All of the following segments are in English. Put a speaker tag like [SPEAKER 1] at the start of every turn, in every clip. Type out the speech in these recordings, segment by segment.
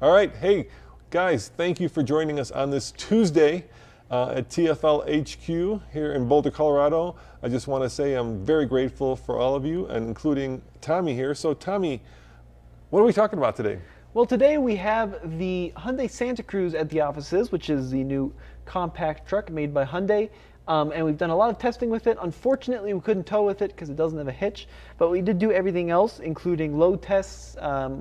[SPEAKER 1] All right, hey guys, thank you for joining us on this Tuesday at TFL HQ here in Boulder, Colorado. I just want to say I'm very grateful for all of you, and including Tommy here. So Tommy, what are we talking about today?
[SPEAKER 2] Well, today we have the Hyundai Santa Cruz at the offices, which is the new compact truck made by Hyundai. And we've done a lot of testing with it. Unfortunately, we couldn't tow with it because it doesn't have a hitch, but we did do everything else, including load tests.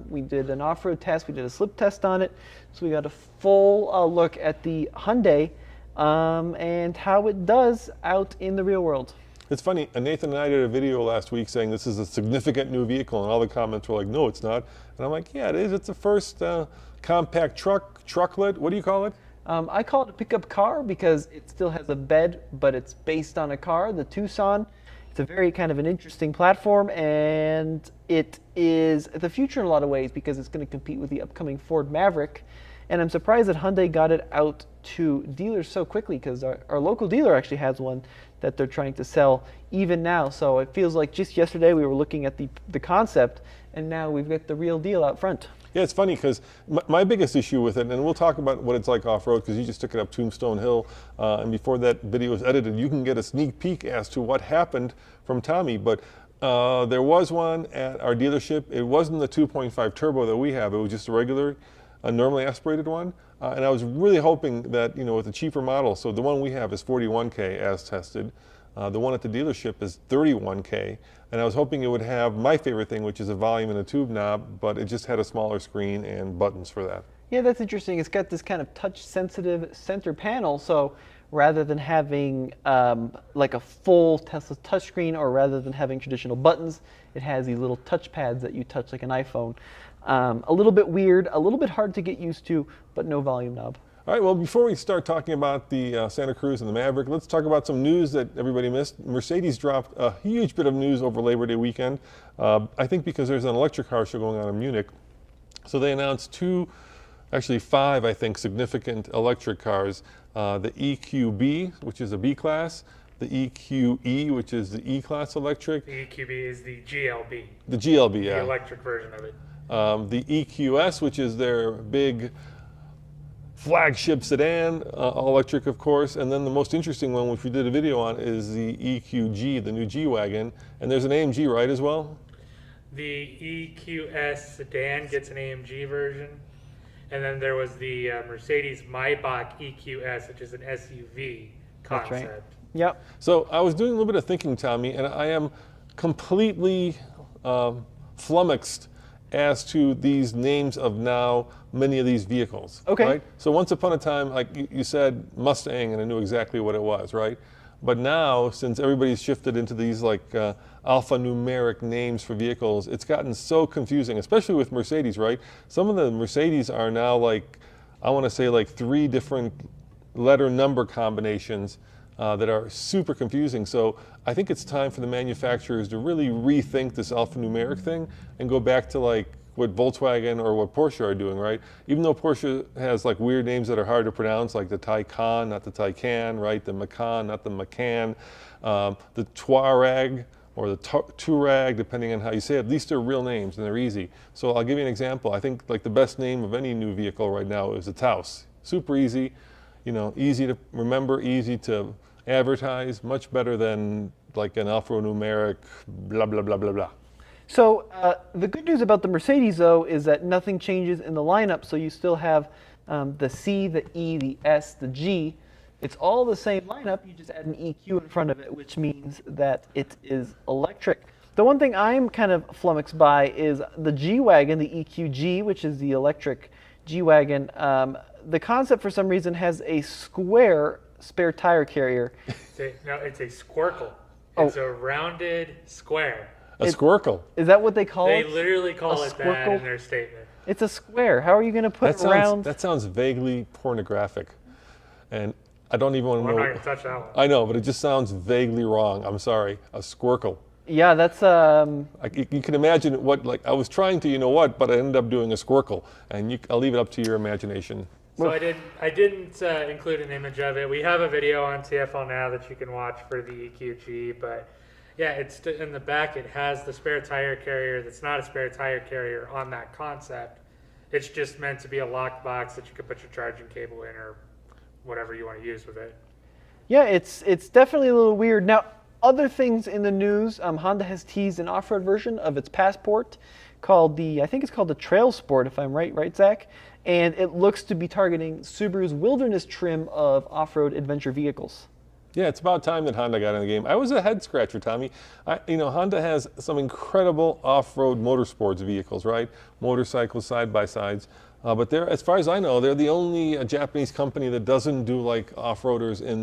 [SPEAKER 2] We did an off-road test, we did a slip test on it. So we got a full look at the Hyundai and how it does out in the real world.
[SPEAKER 1] It's funny, Nathan and I did a video last week saying this is a significant new vehicle, and all the comments were like, no, it's not. And I'm like, yeah, it is. It's the first compact trucklet. What do you call it?
[SPEAKER 2] I call it a pickup car because it still has a bed, but it's based on a car, the Tucson. It's a very kind of an interesting platform, and it is the future in a lot of ways because it's going to compete with the upcoming Ford Maverick. And I'm surprised that Hyundai got it out to dealers so quickly because our local dealer actually has one that they're trying to sell even now. So it feels like just yesterday we were looking at the concept, and now we've got the real deal out front.
[SPEAKER 1] Yeah, it's funny because my biggest issue with it, and we'll talk about what it's like off-road because you just took it up Tombstone Hill, and before that video was edited, you can get a sneak peek as to what happened from Tommy. But there was one at our dealership. It wasn't the 2.5 turbo that we have. It was just a regular, normally aspirated one. And I was really hoping that, with a cheaper model, so the one we have is 41K as tested. The one at the dealership is 31K, and I was hoping it would have my favorite thing, which is a volume and a tube knob, but it just had a smaller screen and buttons for that.
[SPEAKER 2] Yeah, that's interesting. It's got this kind of touch-sensitive center panel, so rather than having like a full Tesla touchscreen, or rather than having traditional buttons, it has these little touch pads that you touch like an iPhone. A little bit weird, a little bit hard to get used to, but no volume knob.
[SPEAKER 1] All right, well, before we start talking about the Santa Cruz and the Maverick, let's talk about some news that everybody missed. Mercedes dropped a huge bit of news over Labor Day weekend, I think because there's an electric car show going on in Munich. So they announced actually five, I think, significant electric cars. The EQB, which is a B-Class, the EQE, which is the E-Class electric.
[SPEAKER 3] The EQB is the GLB.
[SPEAKER 1] The GLB, yeah.
[SPEAKER 3] The electric version of it.
[SPEAKER 1] The EQS, which is their big flagship sedan, all electric, of course. And then the most interesting one, which we did a video on, is the EQG, the new G-Wagon. And there's an AMG, right, as well?
[SPEAKER 3] The EQS sedan gets an AMG version. And then there was the Mercedes Maybach EQS, which is an SUV concept.
[SPEAKER 2] That's right. Yep.
[SPEAKER 1] So I was doing a little bit of thinking, Tommy, and I am completely flummoxed as to these names of now many of these vehicles.
[SPEAKER 2] Okay.
[SPEAKER 1] Right? So once upon a time, like you said, Mustang, and I knew exactly what it was, right? But now, since everybody's shifted into these like alphanumeric names for vehicles, it's gotten so confusing, especially with Mercedes, right? Some of the Mercedes are now like, I want to say like 3 different letter number combinations that are super confusing. So I think it's time for the manufacturers to really rethink this alphanumeric thing and go back to like what Volkswagen or what Porsche are doing, right? Even though Porsche has like weird names that are hard to pronounce, like the Taycan, not the Taycan, right? The Macan, not the Macan, the Touareg or the Touareg, depending on how you say it. At least they're real names and they're easy. So I'll give you an example. I think like the best name of any new vehicle right now is the Taos. Super easy, easy to remember, easy to advertise, much better than like an alphanumeric blah, blah, blah, blah, blah.
[SPEAKER 2] So the good news about the Mercedes, though, is that nothing changes in the lineup. So you still have the C, the E, the S, the G. It's all the same lineup. You just add an EQ in front of it, which means that it is electric. The one thing I'm kind of flummoxed by is the G-Wagon, the EQG, which is the electric G-Wagon. The concept, for some reason, has a square spare tire carrier.
[SPEAKER 3] No, it's a squircle.
[SPEAKER 2] Oh.
[SPEAKER 3] It's a rounded square.
[SPEAKER 1] A squircle.
[SPEAKER 2] Is that what they call it?
[SPEAKER 3] They literally call
[SPEAKER 2] A
[SPEAKER 3] it that
[SPEAKER 2] squircle?
[SPEAKER 3] in their statement.
[SPEAKER 2] It's a square. How are you going to put round?
[SPEAKER 1] That sounds vaguely pornographic. And I don't even want to
[SPEAKER 3] I'm
[SPEAKER 1] know.
[SPEAKER 3] not going to touch that one.
[SPEAKER 1] I know, but it just sounds vaguely wrong. I'm sorry. A squircle.
[SPEAKER 2] Yeah, that's
[SPEAKER 1] You can imagine what, like, I was trying to, but I ended up doing a squircle. And I'll leave it up to your imagination.
[SPEAKER 3] So I didn't include an image of it. We have a video on TFLnow that you can watch for the EQG, but yeah, it's in the back. It has the spare tire carrier that's not a spare tire carrier on that concept. It's just meant to be a locked box that you can put your charging cable in or whatever you want to use with it.
[SPEAKER 2] Yeah, it's definitely a little weird. Now, other things in the news, Honda has teased an off-road version of its Passport called I think it's called the Trail Sport, if I'm right, Zach? And it looks to be targeting Subaru's wilderness trim of off-road adventure vehicles.
[SPEAKER 1] Yeah, it's about time that Honda got in the game. I was a head scratcher, Tommy. Honda has some incredible off-road motorsports vehicles, right? Motorcycles, side-by-sides. But they're, as far as I know, they're the only Japanese company that doesn't do like off-roaders in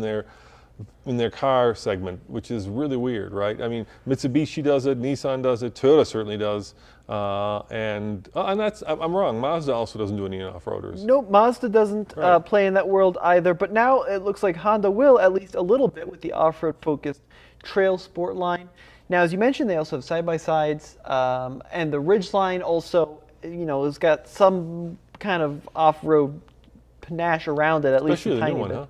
[SPEAKER 1] their car segment, which is really weird, right? I mean, Mitsubishi does it, Nissan does it, Toyota certainly does, and I'm wrong. Mazda also doesn't do any off-roaders.
[SPEAKER 2] Nope, Mazda doesn't play in that world either. But now it looks like Honda will, at least a little bit, with the off-road focused Trail Sport line. Now, as you mentioned, they also have side-by-sides, and the Ridge line also, has got some kind of off-road panache around it, at least a tiny bit. Huh?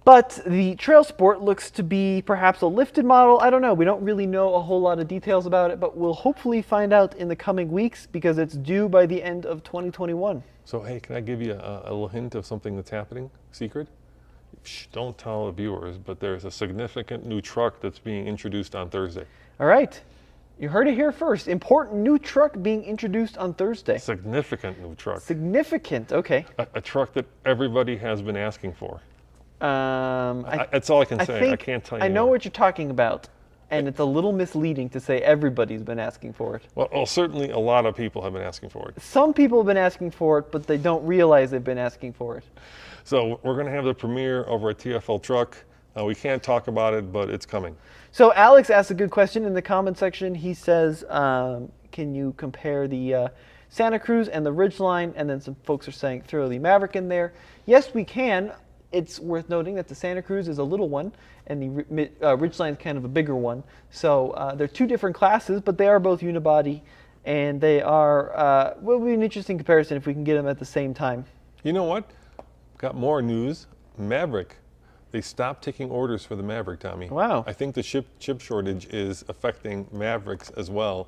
[SPEAKER 2] But the Trail Sport looks to be perhaps a lifted model. I don't know. We don't really know a whole lot of details about it, but we'll hopefully find out in the coming weeks because it's due by the end of 2021.
[SPEAKER 1] So, hey, can I give you a little hint of something that's happening? Secret? Shh, don't tell the viewers, but there's a significant new truck that's being introduced on Thursday.
[SPEAKER 2] All right. You heard it here first. Important new truck being introduced on Thursday.
[SPEAKER 1] Significant new truck.
[SPEAKER 2] Significant, okay.
[SPEAKER 1] A truck that everybody has been asking for. That's all I can say. I can't tell you.
[SPEAKER 2] I know what you're talking about, and it's a little misleading to say everybody's been asking for it.
[SPEAKER 1] Well, certainly a lot of people have been asking for it.
[SPEAKER 2] Some people have been asking for it, but they don't realize they've been asking for it.
[SPEAKER 1] So we're going to have the premiere over at TFL Truck. We can't talk about it, but it's coming.
[SPEAKER 2] So Alex asked a good question in the comment section. He says, can you compare the Santa Cruz and the Ridgeline? And then some folks are saying throw the Maverick in there. Yes, we can. It's worth noting that the Santa Cruz is a little one, and the Ridgeline is kind of a bigger one. So they're two different classes, but they are both unibody, and they are, will be an interesting comparison if we can get them at the same time.
[SPEAKER 1] You know what? Got more news. Maverick. They stopped taking orders for the Maverick, Tommy.
[SPEAKER 2] Wow.
[SPEAKER 1] I think the chip shortage is affecting Mavericks as well.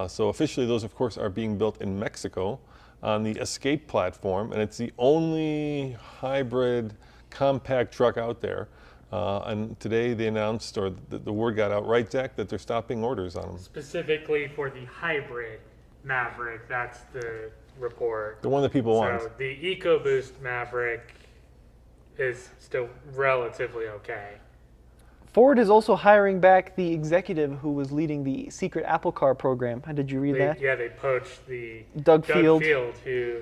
[SPEAKER 1] So officially, those, of course, are being built in Mexico on the Escape platform, and it's the only hybrid compact truck out there. And today they announced, or the word got out, right, Zach, that they're stopping orders on them.
[SPEAKER 3] Specifically for the hybrid Maverick, that's the report.
[SPEAKER 1] The one that people want.
[SPEAKER 3] So the EcoBoost Maverick is still relatively okay.
[SPEAKER 2] Ford is also hiring back the executive who was leading the secret Apple Car program. Did you read that?
[SPEAKER 3] Yeah, they poached the
[SPEAKER 2] Doug Field,
[SPEAKER 3] who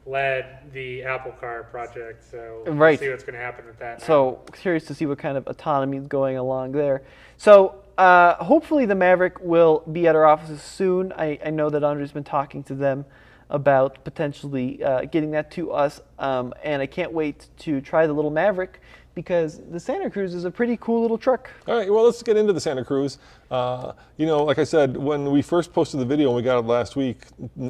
[SPEAKER 3] led the Apple Car project. So
[SPEAKER 2] right.
[SPEAKER 3] We'll see what's going to happen with that now.
[SPEAKER 2] So curious to see what kind of autonomy is going along there. So hopefully the Maverick will be at our offices soon. I know that Andre's been talking to them about potentially getting that to us, and I can't wait to try the little Maverick because the Santa Cruz is a pretty cool little truck.
[SPEAKER 1] All right, well, let's get into the Santa Cruz. Like I said, when we first posted the video and we got it last week,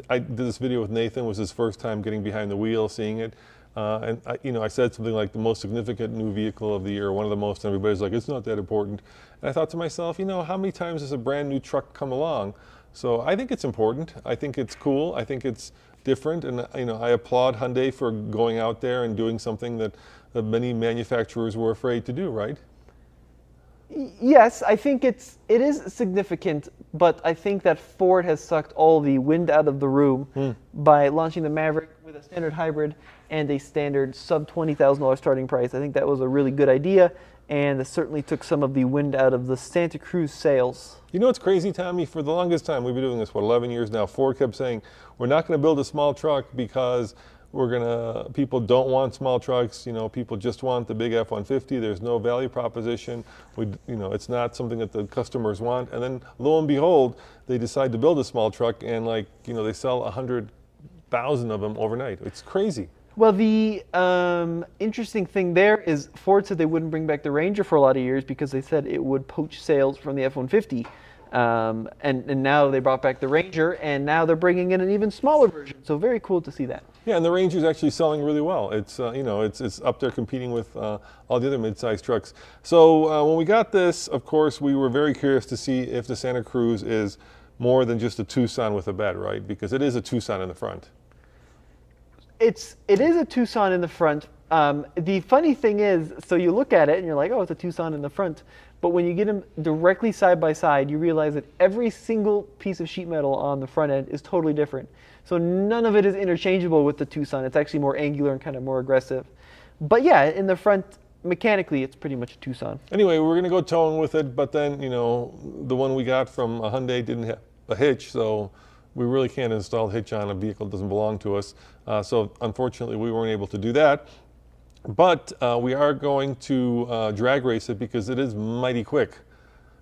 [SPEAKER 1] I did this video with Nathan. It was his first time getting behind the wheel, seeing it. And I said something like the most significant new vehicle of the year, one of the most, and everybody's like, it's not that important. And I thought to myself, how many times does a brand new truck come along? So I think it's important. I think it's cool. I think it's different. And I applaud Hyundai for going out there and doing something that many manufacturers were afraid to do, right?
[SPEAKER 2] Yes, I think it is significant, but I think that Ford has sucked all the wind out of the room by launching the Maverick with a standard hybrid and a standard sub $20,000 starting price. I think that was a really good idea, and it certainly took some of the wind out of the Santa Cruz sales. You
[SPEAKER 1] know what's crazy, Tommy? For the longest time, we've been doing this, 11 years now, Ford kept saying, we're not going to build a small truck because people don't want small trucks, people just want the big F-150. There's no value proposition. It's not something that the customers want. And then lo and behold, they decide to build a small truck and they sell 100,000 of them overnight. It's crazy.
[SPEAKER 2] Well, the interesting thing there is Ford said they wouldn't bring back the Ranger for a lot of years because they said it would poach sales from the F-150. And now they brought back the Ranger, and now they're bringing in an even smaller version. So very cool to see that.
[SPEAKER 1] Yeah, and the Ranger's actually selling really well. It's it's up there competing with all the other mid-sized trucks. So when we got this, of course, we were very curious to see if the Santa Cruz is more than just a Tucson with a bed, right? Because it is a Tucson in the front.
[SPEAKER 2] it is a Tucson in the front. The funny thing is, so you look at it and you're like, oh, it's a Tucson in the front. But when you get them directly side by side, you realize that every single piece of sheet metal on the front end is totally different. So none of it is interchangeable with the Tucson. It's actually more angular and kind of more aggressive. But yeah, in the front, mechanically, it's pretty much a Tucson.
[SPEAKER 1] Anyway, we're going to go towing with it, but then, you know, the one we got from Hyundai didn't have a hitch, so we really can't install a hitch on a vehicle that doesn't belong to us. So unfortunately, we weren't able to do that. But we are going to drag race it because it is mighty quick.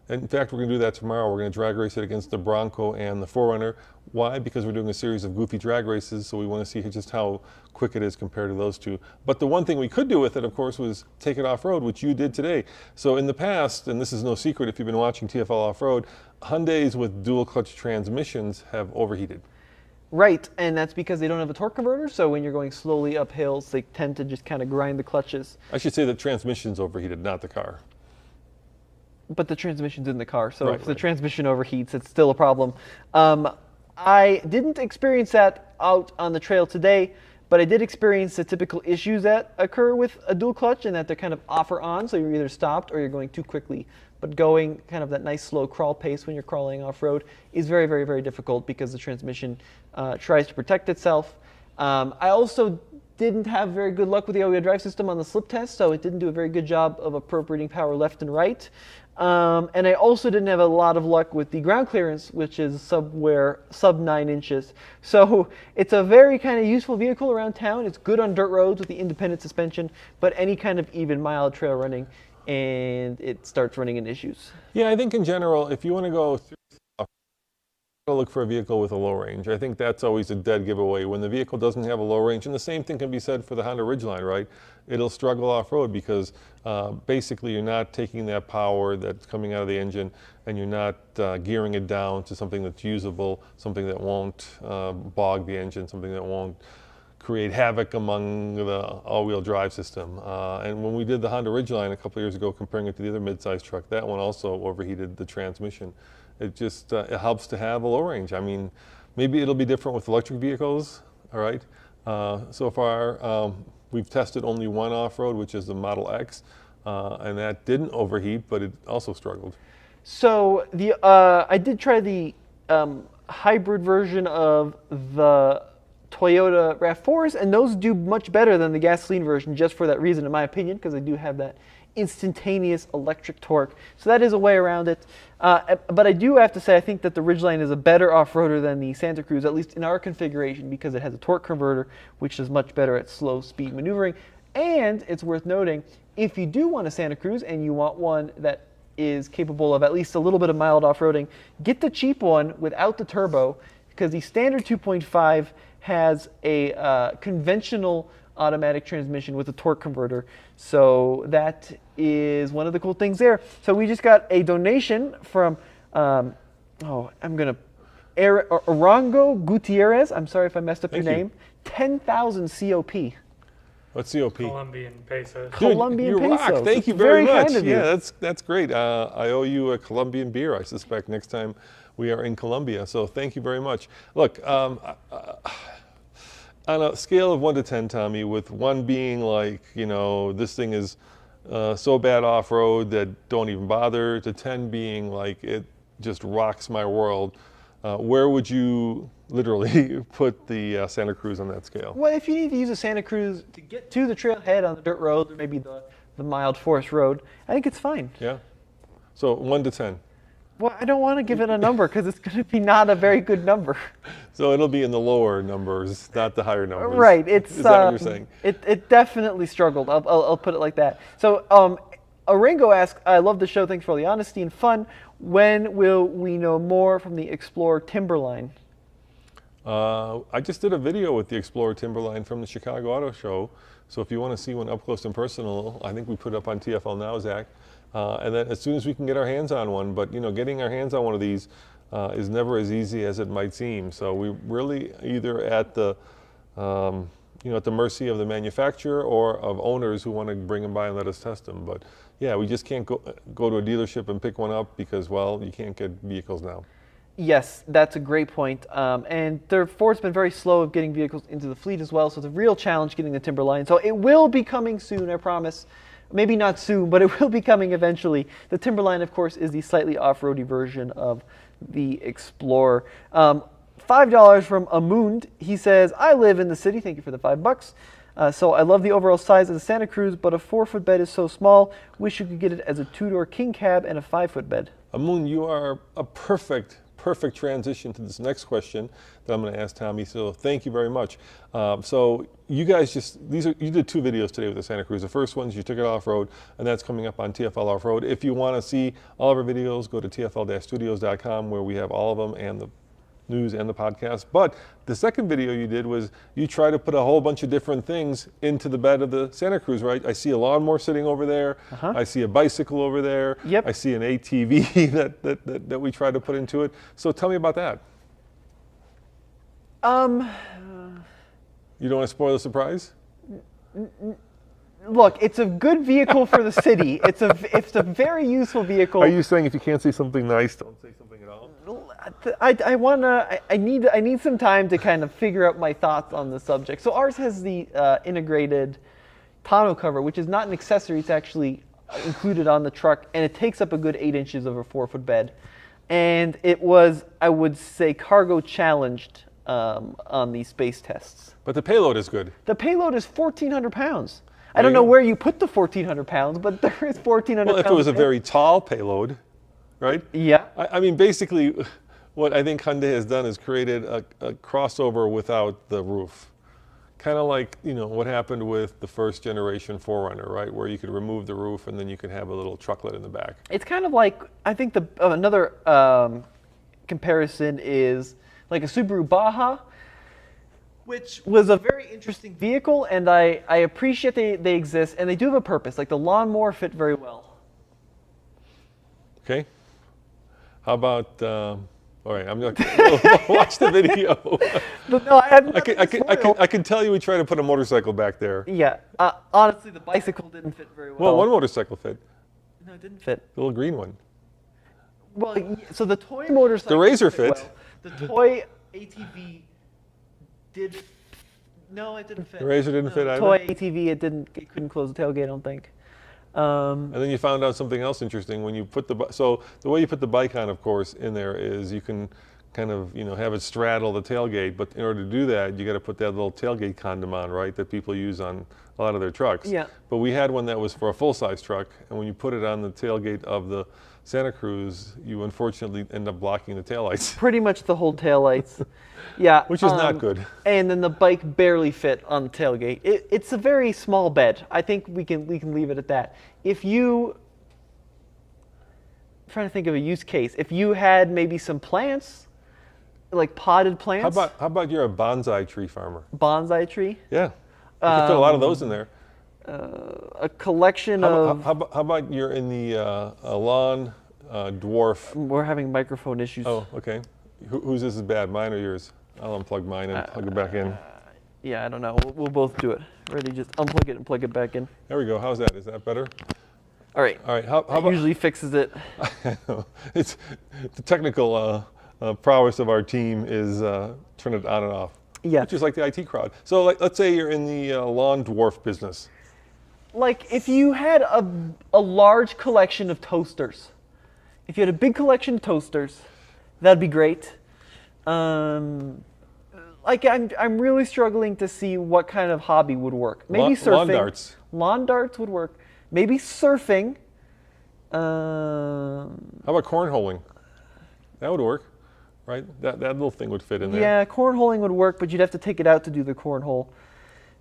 [SPEAKER 1] In fact, we're going to do that tomorrow. We're going to drag race it against the Bronco and the 4Runner. Why? Because we're doing a series of goofy drag races, so we want to see just how quick it is compared to those two. But the one thing we could do with it, of course, was take it off-road, which you did today. So in the past, and this is no secret if you've been watching TFL Off-Road, Hyundais with dual clutch transmissions have overheated.
[SPEAKER 2] Right, and that's because they don't have a torque converter, so when you're going slowly up hills, they tend to just kind of grind the clutches.
[SPEAKER 1] I should say the transmission's overheated, not the car.
[SPEAKER 2] But the transmission's in the car, so
[SPEAKER 1] Right,
[SPEAKER 2] if the
[SPEAKER 1] right.
[SPEAKER 2] transmission overheats, it's still a problem. I didn't experience that out on the trail today, but I did experience the typical issues that occur with a dual clutch, and that they're kind of off or on, so you're either stopped or you're going too quickly. But going kind of that nice slow crawl pace when you're crawling off-road is very, very, very difficult because the transmission tries to protect itself. I also didn't have very good luck with the all-wheel drive system on the slip test, so it didn't do a very good job of appropriating power left and right. And I also didn't have a lot of luck with the ground clearance, which is sub 9 inches. So it's a very kind of useful vehicle around town. It's good on dirt roads with the independent suspension, but any kind of even mild trail running, and it starts running into issues.
[SPEAKER 1] Yeah, I think in general, if you want to go through stuff, look for a vehicle with a low range. I think that's always a dead giveaway. When the vehicle doesn't have a low range, and the same thing can be said for the Honda Ridgeline, right? It'll struggle off-road because basically you're not taking that power that's coming out of the engine and you're not gearing it down to something that's usable, something that won't bog the engine, something that won't create havoc among the all-wheel drive system. And when we did the Honda Ridgeline a couple of years ago, comparing it to the other mid-size truck, that one also overheated the transmission. It just it helps to have a low range. I mean, maybe it'll be different with electric vehicles, all right? So far, we've tested only one off-road, which is the Model X, and that didn't overheat, but it also struggled.
[SPEAKER 2] So I did try the hybrid version of the Toyota RAV4s, and those do much better than the gasoline version just for that reason, in my opinion, because they do have that instantaneous electric torque. So that is a way around it. But I do have to say, I think that the Ridgeline is a better off-roader than the Santa Cruz, at least in our configuration, because it has a torque converter, which is much better at slow speed maneuvering. And it's worth noting, if you do want a Santa Cruz and you want one that is capable of at least a little bit of mild off-roading, get the cheap one without the turbo, because the standard 2.5 has a conventional automatic transmission with a torque converter. So that is one of the cool things there. So we just got a donation from, Arango Gutierrez. I'm sorry if I messed up your name. 10,000 COP.
[SPEAKER 1] What's COP?
[SPEAKER 3] Colombian pesos.
[SPEAKER 2] Colombian
[SPEAKER 1] you
[SPEAKER 2] pesos.
[SPEAKER 1] rock. Thank you very much.
[SPEAKER 2] Kind of you.
[SPEAKER 1] Yeah, that's great. I owe you a Colombian beer, I suspect, next time we are in Colombia. So thank you very much. Look, on a scale of 1 to 10, Tommy, with 1 being like, you know, this thing is so bad off-road that don't even bother, to 10 being like it just rocks my world, where would you literally put the Santa Cruz on that scale?
[SPEAKER 2] Well, if you need to use a Santa Cruz to get to the trailhead on the dirt road, or maybe the mild forest road, I think it's fine.
[SPEAKER 1] Yeah? So 1 to 10.
[SPEAKER 2] Well, I don't want to give it a number because it's going to be not a very good number.
[SPEAKER 1] So it'll be in the lower numbers, not the higher numbers.
[SPEAKER 2] Right.
[SPEAKER 1] Is that what you're saying?
[SPEAKER 2] It definitely struggled. I'll put it like that. So Arango asks, I love the show. Thanks for all the honesty and fun. When will we know more from the Explorer Timberline?
[SPEAKER 1] I just did a video with the Explorer Timberline from the Chicago Auto Show. So if you want to see one up close and personal, I think we put it up on TFLnow, Zach. And then as soon as we can get our hands on one, but you know, getting our hands on one of these is never as easy as it might seem. So we really either at the, at the mercy of the manufacturer or of owners who want to bring them by and let us test them. But yeah, we just can't go to a dealership and pick one up because, well, you can't get vehicles now.
[SPEAKER 2] Yes, that's a great point. And Ford's been very slow of getting vehicles into the fleet as well, so it's a real challenge getting the Timberline. So it will be coming soon, I promise. Maybe not soon, but it will be coming eventually. The Timberline, of course, is the slightly off-roady version of the Explorer. $5 from Amund. He says, I live in the city. Thank you for the $5. So I love the overall size of the Santa Cruz, but a 4-foot bed is so small. Wish you could get it as a 2-door king cab and a 5-foot bed.
[SPEAKER 1] Amun, you are a perfect transition to this next question that I'm going to ask Tommy. So thank you very much. So you guys you did 2 videos today with the Santa Cruz. The first one's you took it off-road, and that's coming up on TFL Off-Road. If you want to see all of our videos, go to tfl-studios.com where we have all of them and the news and the podcast. But the second video you did was you try to put a whole bunch of different things into the bed of the Santa Cruz, right? I see a lawnmower sitting over there. I see a bicycle over there.
[SPEAKER 2] Yep.
[SPEAKER 1] I see an ATV that we try to put into it. So tell me about that. You don't want to spoil the surprise?
[SPEAKER 2] Look, it's a good vehicle for the city. It's a very useful vehicle.
[SPEAKER 1] Are you saying if you can't say something nice, don't say something at all?
[SPEAKER 2] I need some time to kind of figure out my thoughts on the subject. So ours has the integrated tonneau cover, which is not an accessory. It's actually included on the truck, and it takes up a good 8 inches of a 4-foot bed. And it was, I would say, cargo challenged on the space tests.
[SPEAKER 1] But the payload is good.
[SPEAKER 2] The payload is 1,400 pounds. I don't know where you put the 1,400 pounds, but there is 1,400 pounds.
[SPEAKER 1] Well, if it was a very tall payload, right?
[SPEAKER 2] Yeah.
[SPEAKER 1] I mean, basically, what I think Hyundai has done is created a crossover without the roof. Kind of like, what happened with the first generation 4Runner, right? Where you could remove the roof and then you could have a little trucklet in the back.
[SPEAKER 2] It's kind of like, I think another comparison is like a Subaru Baja, which was a very interesting vehicle, and I appreciate they exist, and they do have a purpose. Like the lawnmower fit very well.
[SPEAKER 1] Okay. How about, all right, I'm not gonna watch the video.
[SPEAKER 2] But no,
[SPEAKER 1] I can tell you we tried to put a motorcycle back there.
[SPEAKER 2] Yeah, honestly, the bicycle didn't fit very well.
[SPEAKER 1] Well, one motorcycle fit.
[SPEAKER 2] No, it didn't fit.
[SPEAKER 1] The little green one.
[SPEAKER 2] Well, so the toy motorcycle.
[SPEAKER 1] The Razor fit.
[SPEAKER 2] Well. The toy ATV did. No, it didn't fit.
[SPEAKER 1] The Razor didn't fit either.
[SPEAKER 2] Toy ATV, it couldn't close the tailgate, I don't think.
[SPEAKER 1] And then you found out something else interesting when you put so the way you put the bike on, of course, in there is you can kind of have it straddle the tailgate, but in order to do that, you got to put that little tailgate condom on, right? That people use on a lot of their trucks.
[SPEAKER 2] Yeah.
[SPEAKER 1] But we had one that was for a full-size truck, and when you put it on the tailgate of the Santa Cruz, you unfortunately end up blocking the taillights.
[SPEAKER 2] Pretty much the whole taillights. Yeah.
[SPEAKER 1] Which is not good.
[SPEAKER 2] And then the bike barely fit on the tailgate. It's a very small bed. I think we can leave it at that. I'm trying to think of a use case. If you had maybe some plants, like potted plants.
[SPEAKER 1] How about you're a bonsai tree farmer?
[SPEAKER 2] Bonsai tree?
[SPEAKER 1] Yeah. You can fit a lot of those in there.
[SPEAKER 2] A collection of.
[SPEAKER 1] How about you're in the lawn dwarf?
[SPEAKER 2] We're having microphone issues.
[SPEAKER 1] Oh, okay. Whose this is bad, mine or yours? I'll unplug mine and plug it back in.
[SPEAKER 2] Yeah, I don't know. We'll both do it. Ready? Just unplug it and plug it back in.
[SPEAKER 1] There we go. How's that? Is that better?
[SPEAKER 2] All right.
[SPEAKER 1] All right. How about,
[SPEAKER 2] usually fixes it.
[SPEAKER 1] It's the technical prowess of our team is turn it on and off.
[SPEAKER 2] Yeah.
[SPEAKER 1] Which is like the IT crowd. So let's say you're in the lawn dwarf business.
[SPEAKER 2] Like if you had a large collection of toasters. If you had a big collection of toasters, that'd be great. Like I'm really struggling to see what kind of hobby would work. Maybe surfing.
[SPEAKER 1] Lawn darts.
[SPEAKER 2] Lawn darts would work. Maybe surfing.
[SPEAKER 1] How about cornholing? That would work, right? That little thing would fit in there.
[SPEAKER 2] Yeah, cornholing would work, but you'd have to take it out to do the cornhole.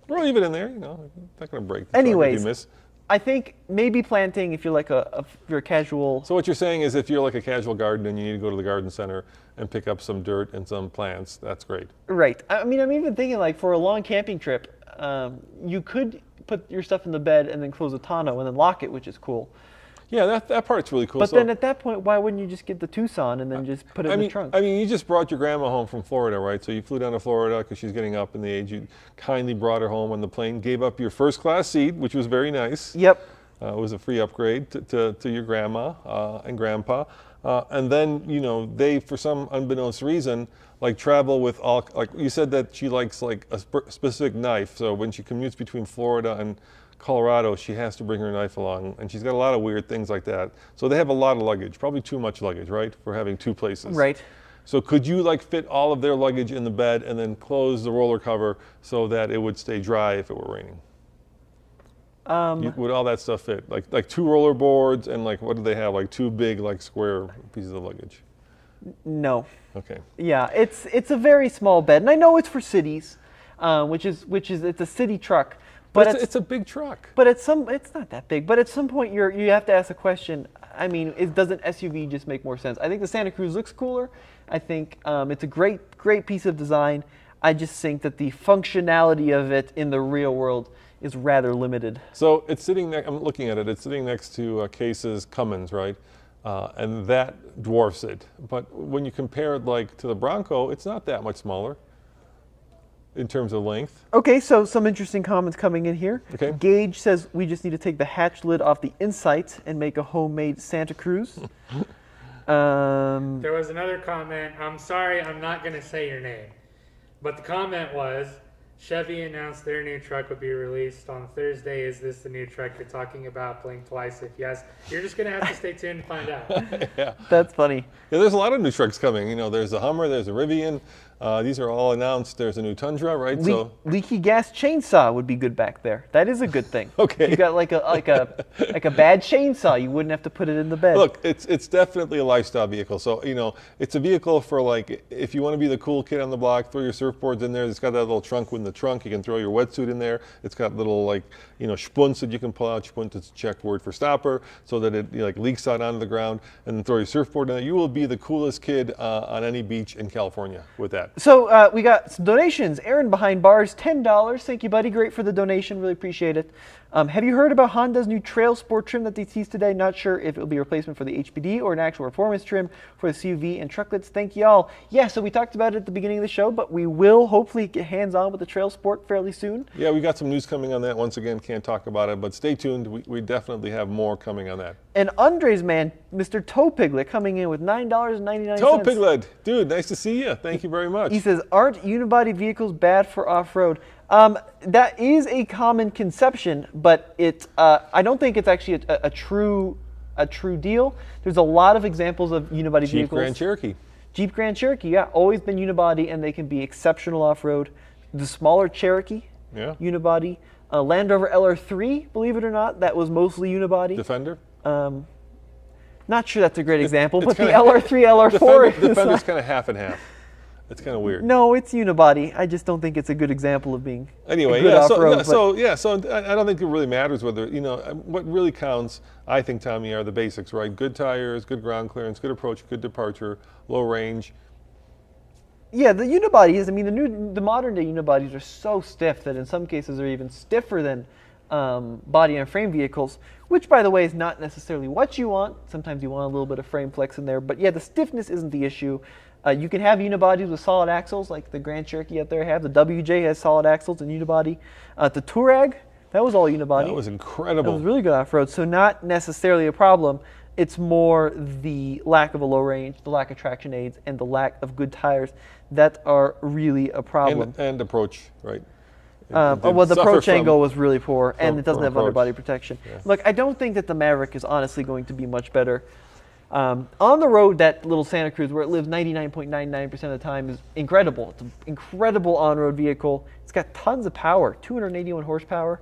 [SPEAKER 1] Or leave it in there, not going to break the
[SPEAKER 2] Anyways,
[SPEAKER 1] truck if you miss.
[SPEAKER 2] I think maybe planting if you're like if you're a casual.
[SPEAKER 1] So what you're saying is if you're like a casual garden and you need to go to the garden center and pick up some dirt and some plants, that's great.
[SPEAKER 2] Right. I mean, I'm even thinking like for a long camping trip, you could put your stuff in the bed and then close the tonneau and then lock it, which is cool.
[SPEAKER 1] Yeah, that part's really cool.
[SPEAKER 2] But then at that point, why wouldn't you just get the Tucson and then just put it in the trunk?
[SPEAKER 1] I mean, you just brought your grandma home from Florida, right? So you flew down to Florida because she's getting up in the age. You kindly brought her home on the plane, gave up your first class seat, which was very nice.
[SPEAKER 2] Yep.
[SPEAKER 1] It was a free upgrade to your grandma and grandpa. And then, you know, they, for some unbeknownst reason, like travel with all, like you said that she likes like a specific knife. So when she commutes between Florida and Colorado, she has to bring her knife along, and she's got a lot of weird things like that. So they have a lot of luggage, probably too much luggage, right? For having two places.
[SPEAKER 2] Right.
[SPEAKER 1] So could you like fit all of their luggage in the bed and then close the roller cover so that it would stay dry if it were raining? Would all that stuff fit? Like two roller boards and like, what do they have? Like two big like square pieces of luggage?
[SPEAKER 2] No.
[SPEAKER 1] Okay.
[SPEAKER 2] Yeah, it's a very small bed, and I know it's for cities, which is it's a city truck.
[SPEAKER 1] But it's a big truck.
[SPEAKER 2] But it's not that big. But at some point, you have to ask the question. I mean, doesn't SUV just make more sense? I think the Santa Cruz looks cooler. I think it's a great piece of design. I just think that the functionality of it in the real world is rather limited.
[SPEAKER 1] So it's sitting next. I'm looking at it. It's sitting next to Case's Cummins, right? And that dwarfs it. But when you compare it like to the Bronco, it's not that much smaller in terms of length.
[SPEAKER 2] Okay, so some interesting comments coming in here.
[SPEAKER 1] Okay.
[SPEAKER 2] Gage says we just need to take the hatch lid off the Insight and make a homemade Santa Cruz.
[SPEAKER 3] There was another comment. I'm sorry, I'm not going to say your name. But the comment was, Chevy announced their new truck would be released on Thursday. Is this the new truck you're talking about? Blink twice if yes. You're just going to have to stay tuned and find out.
[SPEAKER 1] Yeah.
[SPEAKER 2] That's funny.
[SPEAKER 1] Yeah, there's a lot of new trucks coming. You know, there's a Hummer, there's a Rivian. These are all announced. There's a new Tundra, right?
[SPEAKER 2] Leaky gas chainsaw would be good back there. That is a good thing.
[SPEAKER 1] Okay.
[SPEAKER 2] You got like a bad chainsaw. You wouldn't have to put it in the bed.
[SPEAKER 1] Look, it's definitely a lifestyle vehicle. So, you know, it's a vehicle for like, if you want to be the cool kid on the block, throw your surfboards in there. It's got that little trunk in the trunk. You can throw your wetsuit in there. It's got little like, you know, spuns that you can pull out. Spunt is a Czech word for stopper, so that it like leaks out onto the ground, and then throw your surfboard in there. You will be the coolest kid on any beach in California with that.
[SPEAKER 2] So we got some donations. Aaron behind bars, $10. Thank you, buddy. Great for the donation. Really appreciate it. Have you heard about Honda's new Trail Sport trim that they teased today? Not sure if it will be a replacement for the HPD or an actual performance trim for the CUV and trucklets. Thank y'all. Yeah, so we talked about it at the beginning of the show, but we will hopefully get hands-on with the Trail Sport fairly soon.
[SPEAKER 1] Yeah, we got some news coming on that. Once again, can't talk about it, but stay tuned. We definitely have more coming on that.
[SPEAKER 2] And Andre's man, Mr. Toe Piglet, coming in with $9.99.
[SPEAKER 1] Toe Piglet, dude, nice to see you. Thank you very much.
[SPEAKER 2] He says, aren't unibody vehicles bad for off-road? That is a common conception, but I don't think it's actually a true deal. There's a lot of examples of unibody vehicles.
[SPEAKER 1] Jeep Grand Cherokee.
[SPEAKER 2] Jeep Grand Cherokee, yeah, always been unibody, and they can be exceptional off-road. The smaller Cherokee,
[SPEAKER 1] yeah,
[SPEAKER 2] unibody. Land Rover LR3, believe it or not, that was mostly unibody.
[SPEAKER 1] Defender.
[SPEAKER 2] Not sure that's a great example, but the LR3, LR4
[SPEAKER 1] Defender's kind of half and half. It's kind of weird.
[SPEAKER 2] No, it's unibody. I just don't think it's a good example of being
[SPEAKER 1] anyway.
[SPEAKER 2] A good off-road.
[SPEAKER 1] So I don't think it really matters whether, you know, what really counts, I think, Tommy, are the basics, right? Good tires, good ground clearance, good approach, good departure, low range.
[SPEAKER 2] Yeah, the unibodies. I mean, the modern day unibodies are so stiff that in some cases are even stiffer than body and frame vehicles, which, by the way, is not necessarily what you want. Sometimes you want a little bit of frame flex in there, but yeah, the stiffness isn't the issue. You can have unibodies with solid axles, like the Grand Cherokee out there have. The WJ has solid axles and unibody. The Touareg, that was all unibody.
[SPEAKER 1] That was incredible.
[SPEAKER 2] That was really good off-road, so not necessarily a problem. It's more the lack of a low range, the lack of traction aids, and the lack of good tires that are really a problem.
[SPEAKER 1] And approach, right?
[SPEAKER 2] Well, the approach angle was really poor, and it doesn't have underbody protection.
[SPEAKER 1] Yeah.
[SPEAKER 2] Look, I don't think that the Maverick is honestly going to be much better. On the road, that little Santa Cruz, where it lives 99.99% of the time, is incredible. It's an incredible on-road vehicle. It's got tons of power, 281 horsepower.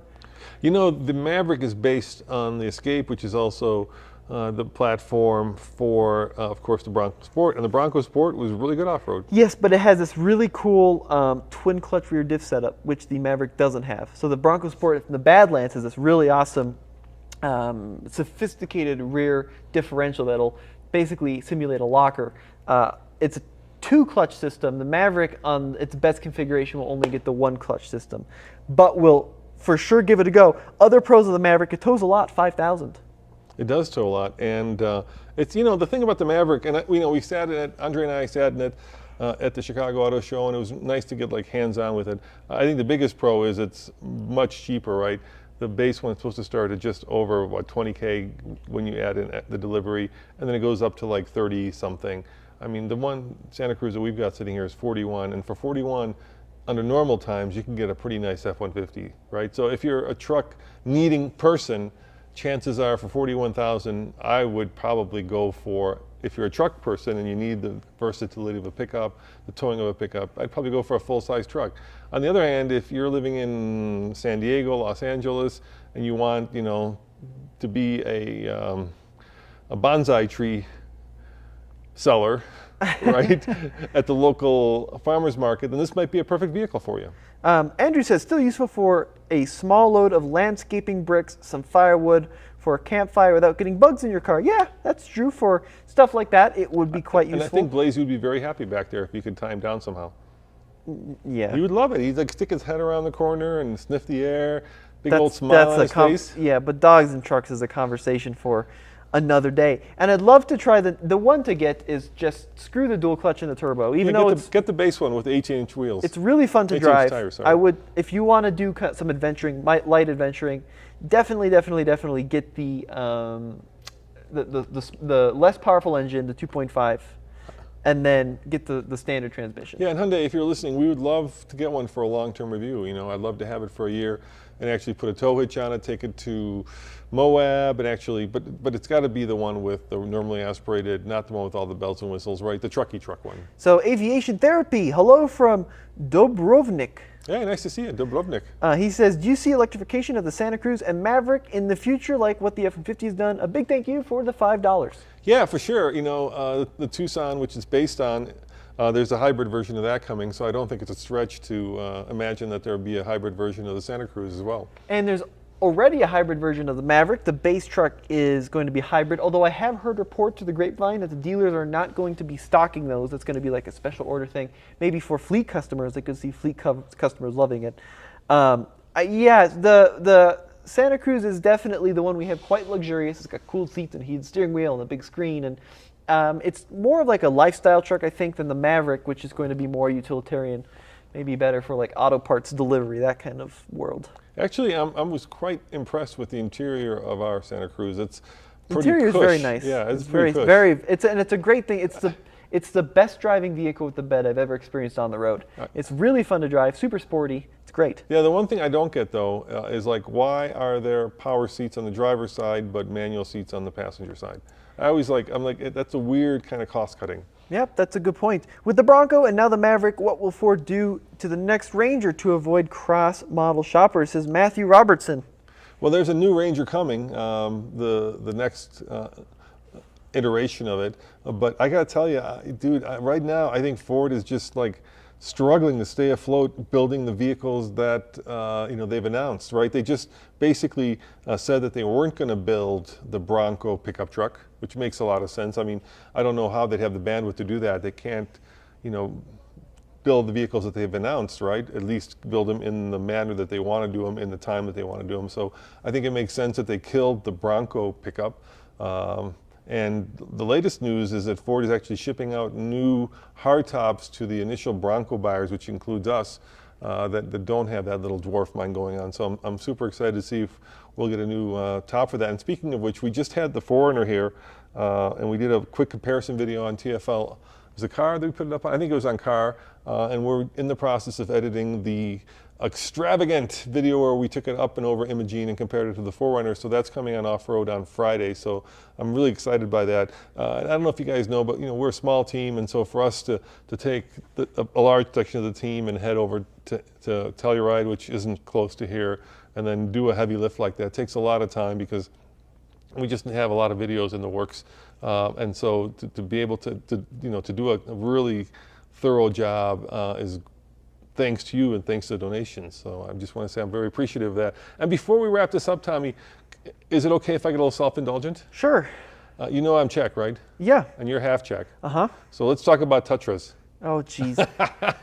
[SPEAKER 1] You know, the Maverick is based on the Escape, which is also the platform for, of course, the Bronco Sport. And the Bronco Sport was really good off-road.
[SPEAKER 2] Yes, but it has this really cool twin-clutch rear diff setup, which the Maverick doesn't have. So the Bronco Sport in the Badlands has this really awesome sophisticated rear differential that'll basically simulate a locker. It's a 2-clutch system. The Maverick, on its best configuration, will only get the 1-clutch system, but will for sure give it a go. Other pros of the Maverick, it tows a lot, 5,000.
[SPEAKER 1] It does tow a lot, and it's, you know, the thing about the Maverick, and we sat in it, Andre and I sat in it at the Chicago Auto Show, and it was nice to get like hands-on with it. I think the biggest pro is it's much cheaper, right? The base one's supposed to start at just over, what, 20K when you add in the delivery, and then it goes up to like 30 something. I mean, the one Santa Cruz that we've got sitting here is 41, and for 41, under normal times, you can get a pretty nice F-150, right? So if you're a truck needing person, chances are for 41,000, I would probably go for, if you're a truck person and you need the versatility of a pickup, the towing of a pickup, I'd probably go for a full-size truck. On the other hand, if you're living in San Diego, Los Angeles, and you want, you know, to be a bonsai tree seller, right, at the local farmer's market, then this might be a perfect vehicle for you.
[SPEAKER 2] Andrew says, still useful for a small load of landscaping bricks, some firewood for a campfire without getting bugs in your car. Yeah, that's true. For stuff like that, it would be quite useful.
[SPEAKER 1] And I think Blaze would be very happy back there if you could tie him down somehow.
[SPEAKER 2] Yeah.
[SPEAKER 1] He would love it. He'd like stick his head around the corner and sniff the air, big old smile on his face.
[SPEAKER 2] Yeah, but dogs and trucks is a conversation for another day. And I'd love to try the one to get is just screw the dual clutch in the turbo. Even though
[SPEAKER 1] get the base one with 18-inch wheels.
[SPEAKER 2] It's really fun to drive.
[SPEAKER 1] Tires,
[SPEAKER 2] I would, if you want to do some adventuring, light adventuring, definitely get the less powerful engine, the 2.5, and then get the standard transmission.
[SPEAKER 1] Yeah, and Hyundai, if you're listening, we would love to get one for a long-term review. You know, I'd love to have it for a year and actually put a tow hitch on it, take it to Moab, and actually, but it's got to be the one with the normally aspirated, not the one with all the bells and whistles, right? The trucky truck one.
[SPEAKER 2] So Aviation Therapy, hello from Dobrovnik.
[SPEAKER 1] Yeah, nice to see you, Dubrovnik.
[SPEAKER 2] He says, do you see electrification of the Santa Cruz and Maverick in the future like what the F-150 has done? A big thank you for the $5.
[SPEAKER 1] Yeah, for sure. You know, the Tucson, which it's based on, there's a hybrid version of that coming, so I don't think it's a stretch to imagine that there will be a hybrid version of the Santa Cruz as well.
[SPEAKER 2] And there's already a hybrid version of the Maverick. The base truck is going to be hybrid, although I have heard reports to the grapevine that the dealers are not going to be stocking those. That's going to be like a special order thing, maybe for fleet customers. I could see fleet customers loving it. Yeah, the Santa Cruz is definitely the one we have, quite luxurious. It's got cooled seats and heated steering wheel and a big screen, and it's more of like a lifestyle truck, I think, than the Maverick, which is going to be more utilitarian, maybe better for like auto parts delivery, that kind of world.
[SPEAKER 1] Actually, I was quite impressed with the interior of our Santa Cruz. It's pretty
[SPEAKER 2] interior is
[SPEAKER 1] cush.
[SPEAKER 2] very nice.
[SPEAKER 1] Yeah, it's
[SPEAKER 2] very,
[SPEAKER 1] cush.
[SPEAKER 2] it's a great thing. It's the best driving vehicle with the bed I've ever experienced on the road. It's really fun to drive, super sporty. It's great.
[SPEAKER 1] Yeah, the one thing I don't get though is like, why are there power seats on the driver's side but manual seats on the passenger side? I'm like, that's a weird kind of cost cutting.
[SPEAKER 2] Yep, that's a good point. With the Bronco and now the Maverick, what will Ford do to the next Ranger to avoid cross-model shoppers, says Matthew Robertson.
[SPEAKER 1] Well, there's a new Ranger coming, the next iteration of it. But I got to tell you, dude, right now I think Ford is just like struggling to stay afloat building the vehicles that they've announced, right? They just basically said that they weren't going to build the Bronco pickup truck, which makes a lot of sense. I mean, I don't know how they'd have the bandwidth to do that. They can't, build the vehicles that they've announced, right? At least build them in the manner that they want to do them, in the time that they want to do them. So I think it makes sense that they killed the Bronco pickup. And the latest news is that Ford is actually shipping out new hardtops to the initial Bronco buyers, which includes us, that don't have that little dwarf mine going on. So I'm super excited to see if we'll get a new top for that. And speaking of which, we just had the 4Runner here, and we did a quick comparison video on TFL. It was a car that we put it up on. I think it was on car, and we're in the process of editing the extravagant video where we took it up and over Imogene and compared it to the 4Runner. So that's coming on off-road on Friday. So I'm really excited by that. I don't know if you guys know, but we're a small team, and so for us to take a large section of the team and head over to Telluride, which isn't close to here, and then do a heavy lift like that takes a lot of time because we just have a lot of videos in the works. And so to be able to do a really thorough job is thanks to you and thanks to the donations. So I just want to say I'm very appreciative of that. And before we wrap this up, Tommy, is it okay if I get a little self-indulgent?
[SPEAKER 2] Sure.
[SPEAKER 1] I'm Czech, right?
[SPEAKER 2] Yeah.
[SPEAKER 1] And you're half Czech.
[SPEAKER 2] Uh-huh.
[SPEAKER 1] So let's talk about Tatras.
[SPEAKER 2] Oh, jeez.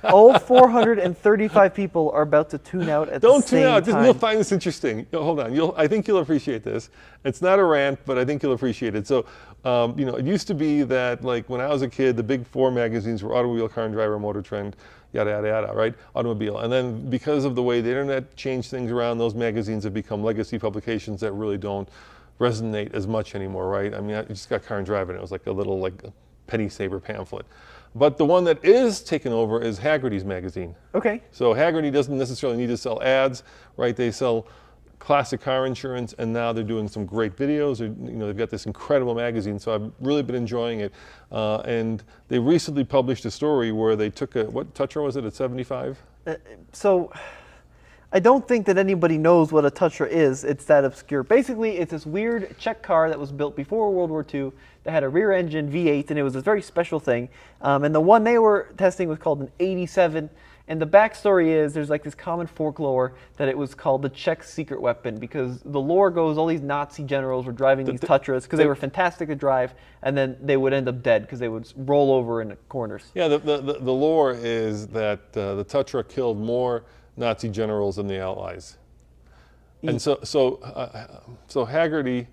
[SPEAKER 2] All 435 people are about to tune out at the same time.
[SPEAKER 1] Don't tune out. You'll find this interesting. Hold on. I think you'll appreciate this. It's not a rant, but I think you'll appreciate it. So, it used to be that, like, when I was a kid, the big four magazines were Auto, Wheel, Car and Driver, Motor Trend. yada, yada, yada, right? Automobile. And then because of the way the internet changed things around, those magazines have become legacy publications that really don't resonate as much anymore, right? I mean, I just got Car and Drive, and it was like a little like penny saver pamphlet. But the one that is taken over is Haggerty's magazine.
[SPEAKER 2] Okay.
[SPEAKER 1] So Haggerty doesn't necessarily need to sell ads, right? They sell classic car insurance, and now they're doing some great videos. They've got this incredible magazine, so I've really been enjoying it. And they recently published a story where they took what Tatra was it at 75?
[SPEAKER 2] So I don't think that anybody knows what a Tatra is. It's that obscure. Basically, it's this weird Czech car that was built before World War II that had a rear engine V8, and it was a very special thing. And the one they were testing was called an 87. And the backstory is there's like this common folklore that it was called the Czech secret weapon, because the lore goes all these Nazi generals were driving these Tatras because they were fantastic to drive, and then they would end up dead because they would roll over in the corners.
[SPEAKER 1] Yeah, the lore is that the Tatra killed more Nazi generals than the Allies. And so Haggerty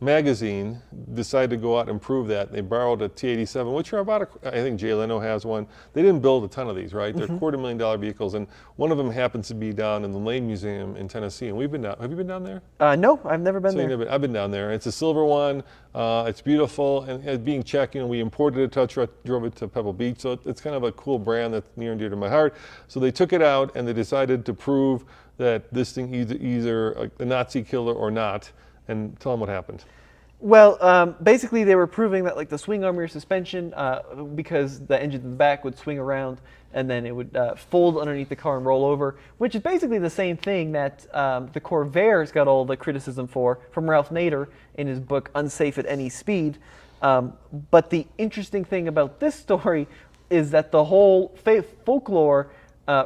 [SPEAKER 1] magazine decided to go out and prove that. They borrowed a T87, which are about, I think Jay Leno has one. They didn't build a ton of these, right? They're $250,000 vehicles, and one of them happens to be down in the Lane Museum in Tennessee, and we've been down. Have you been down there?
[SPEAKER 2] No, I've never been there.
[SPEAKER 1] I've been down there. It's a silver one. It's beautiful, and being Czech, we imported a Tatra, drove it to Pebble Beach, so it's kind of a cool brand that's near and dear to my heart. So they took it out, and they decided to prove that this thing either a Nazi killer or not. And tell them what happened.
[SPEAKER 2] Well, basically they were proving that like the swing arm rear suspension, because the engine in the back would swing around and then it would fold underneath the car and roll over, which is basically the same thing that the Corvair's got all the criticism from Ralph Nader in his book Unsafe at Any Speed. But the interesting thing about this story is that the whole folklore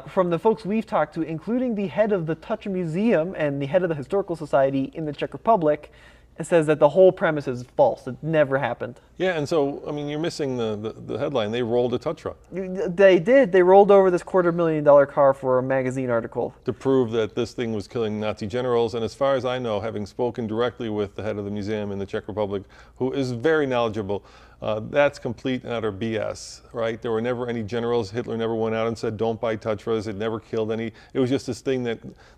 [SPEAKER 2] from the folks we've talked to, including the head of the Tatra Museum and the head of the Historical Society in the Czech Republic, it says that the whole premise is false. It never happened.
[SPEAKER 1] Yeah, and so, I mean, you're missing the headline. They rolled a Tatra.
[SPEAKER 2] They did. They rolled over this $250,000 car for a magazine article.
[SPEAKER 1] To prove that this thing was killing Nazi generals. And as far as I know, having spoken directly with the head of the museum in the Czech Republic, who is very knowledgeable, that's complete and utter BS, right? There were never any generals. Hitler never went out and said, don't buy Tatras. It never killed any. It was just this thing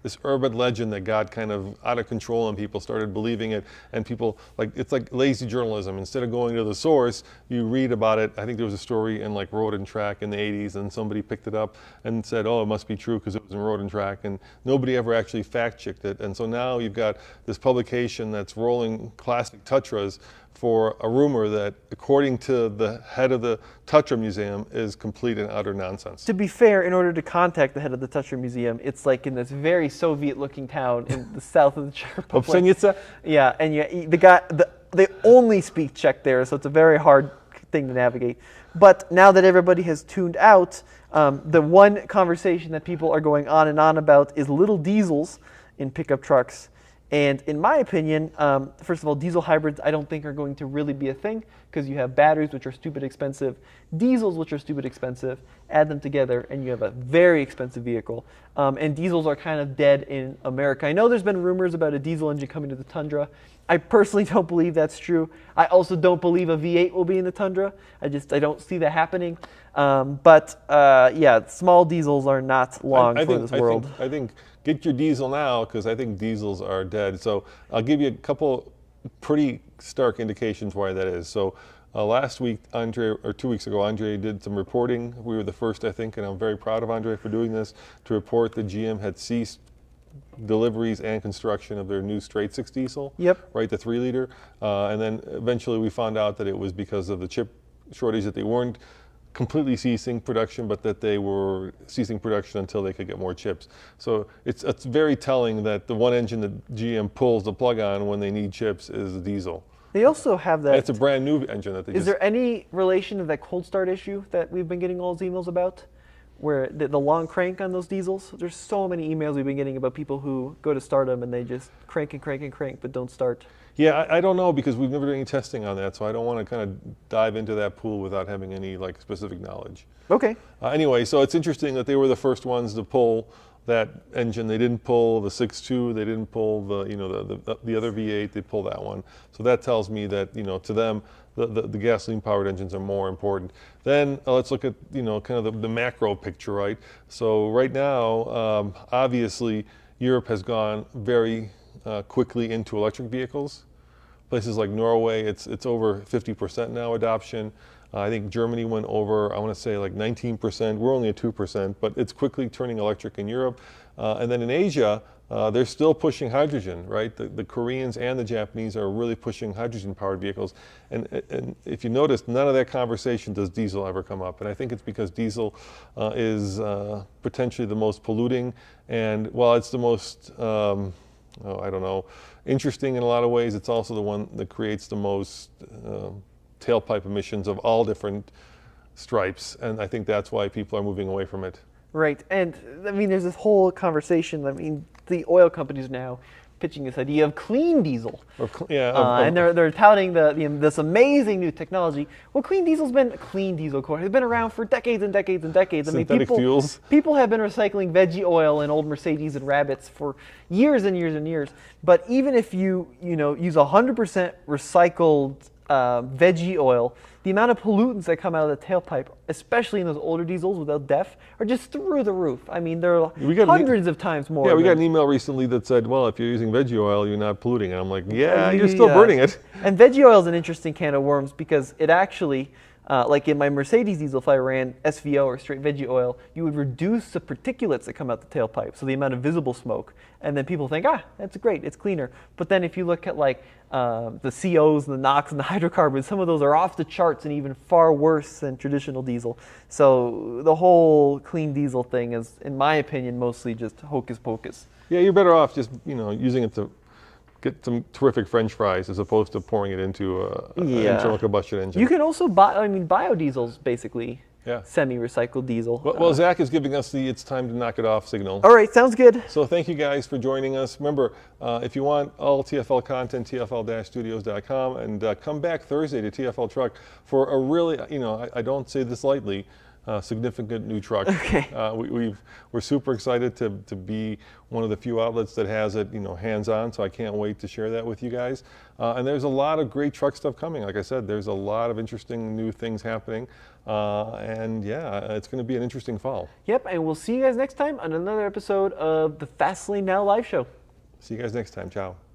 [SPEAKER 1] this urban legend that got kind of out of control and people started believing it. And people, it's like lazy journalism. Instead of going to the source, you read about it. I think there was a story in like Road and Track in the 80s, and somebody picked it up and said, oh, it must be true because it was in Road and Track. And nobody ever actually fact-checked it. And so now you've got this publication that's rolling classic Tatras for a rumor that, according to the head of the Tatra Museum, is complete and utter nonsense. To
[SPEAKER 2] be fair, in order to contact the head of the Tatra Museum, it's like in this very Soviet-looking town in the south of the Czech Republic. Yeah, and they only speak Czech there, so it's a very hard thing to navigate. But now that everybody has tuned out, the one conversation that people are going on and on about is little diesels in pickup trucks. And in my opinion, first of all, diesel hybrids I don't think are going to really be a thing, because you have batteries which are stupid expensive, diesels which are stupid expensive, add them together and you have a very expensive vehicle. And diesels are kind of dead in America. I know there's been rumors about a diesel engine coming to the Tundra. I personally don't believe that's true. I also don't believe a V8 will be in the Tundra. I don't see that happening. Yeah, small diesels are not long for this world.
[SPEAKER 1] I think get your diesel now, because I think diesels are dead. So I'll give you a couple pretty stark indications why that is. So last week, 2 weeks ago, Andre did some reporting. We were the first, I think, and I'm very proud of Andre for doing this, to report that GM had ceased deliveries and construction of their new straight six diesel.
[SPEAKER 2] Yep.
[SPEAKER 1] Right, the 3-liter. And then eventually we found out that it was because of the chip shortage, that they weren't completely ceasing production, but that they were ceasing production until they could get more chips. So it's very telling that the one engine that GM pulls the plug on when they need chips is the diesel.
[SPEAKER 2] They also have that.
[SPEAKER 1] It's a brand new engine that they
[SPEAKER 2] Is there any relation to that cold start issue that we've been getting all those emails about? Where the long crank on those diesels? There's so many emails we've been getting about people who go to start them and they just crank and crank and crank but don't start.
[SPEAKER 1] Yeah, I don't know, because we've never done any testing on that, so I don't want to kind of dive into that pool without having any specific knowledge.
[SPEAKER 2] Okay.
[SPEAKER 1] Anyway, so it's interesting that they were the first ones to pull that engine. They didn't pull the 6.2, they didn't pull the other V8, they pulled that one. So that tells me that, to them, the gasoline-powered engines are more important. Then let's look at kind of the macro picture, right? So right now, obviously, Europe has gone very quickly into electric vehicles. Places like Norway, it's over 50% now adoption. I think Germany went over, I want to say like 19%. We're only at 2%, but it's quickly turning electric in Europe. And then in Asia, they're still pushing hydrogen, right? The Koreans and the Japanese are really pushing hydrogen-powered vehicles. And if you notice, none of that conversation does diesel ever come up. And I think it's because diesel is potentially the most polluting. And while it's the most, I don't know, interesting in a lot of ways, it's also the one that creates the most tailpipe emissions of all different stripes, and I think that's why people are moving away from it.
[SPEAKER 2] Right, and I mean, there's this whole conversation. I mean, the oil companies now pitching this idea of clean diesel, and they're touting this amazing new technology. Well, clean diesel's been clean diesel, of course. It's been around for decades and decades and decades.
[SPEAKER 1] Synthetic fuels.
[SPEAKER 2] People have been recycling veggie oil in old Mercedes and Rabbits for years and years and years. But even if you use 100% recycled veggie oil, the amount of pollutants that come out of the tailpipe, especially in those older diesels without DEF, are just through the roof. I mean, there are hundreds of times more.
[SPEAKER 1] Yeah, we got an email recently that said, well, if you're using veggie oil, you're not polluting. And I'm like, yeah, you're still burning it.
[SPEAKER 2] And veggie oil is an interesting can of worms because it actually, like in my Mercedes diesel, if I ran SVO or straight veggie oil, you would reduce the particulates that come out the tailpipe, so the amount of visible smoke. And then people think, that's great, it's cleaner. But then if you look at like the COs and the NOx and the hydrocarbons, some of those are off the charts and even far worse than traditional diesel. So the whole clean diesel thing is, in my opinion, mostly just hocus pocus.
[SPEAKER 1] Yeah, you're better off just using it to get some terrific French fries as opposed to pouring it into an internal combustion engine.
[SPEAKER 2] You can also buy, biodiesel's basically
[SPEAKER 1] Yeah.
[SPEAKER 2] semi-recycled diesel.
[SPEAKER 1] Well, Zach is giving us the "it's time to knock it off" signal.
[SPEAKER 2] All right, sounds good.
[SPEAKER 1] So thank you guys for joining us. Remember, if you want all TFL content, TFL-studios.com, and come back Thursday to TFL Truck for a really, I don't say this lightly, significant new truck.
[SPEAKER 2] Okay.
[SPEAKER 1] We're super excited to be one of the few outlets that has it, hands-on. So I can't wait to share that with you guys. And there's a lot of great truck stuff coming. Like I said, there's a lot of interesting new things happening. And yeah, it's going to be an interesting fall.
[SPEAKER 2] Yep, and we'll see you guys next time on another episode of the Fastlane Now live show.
[SPEAKER 1] See you guys next time. Ciao.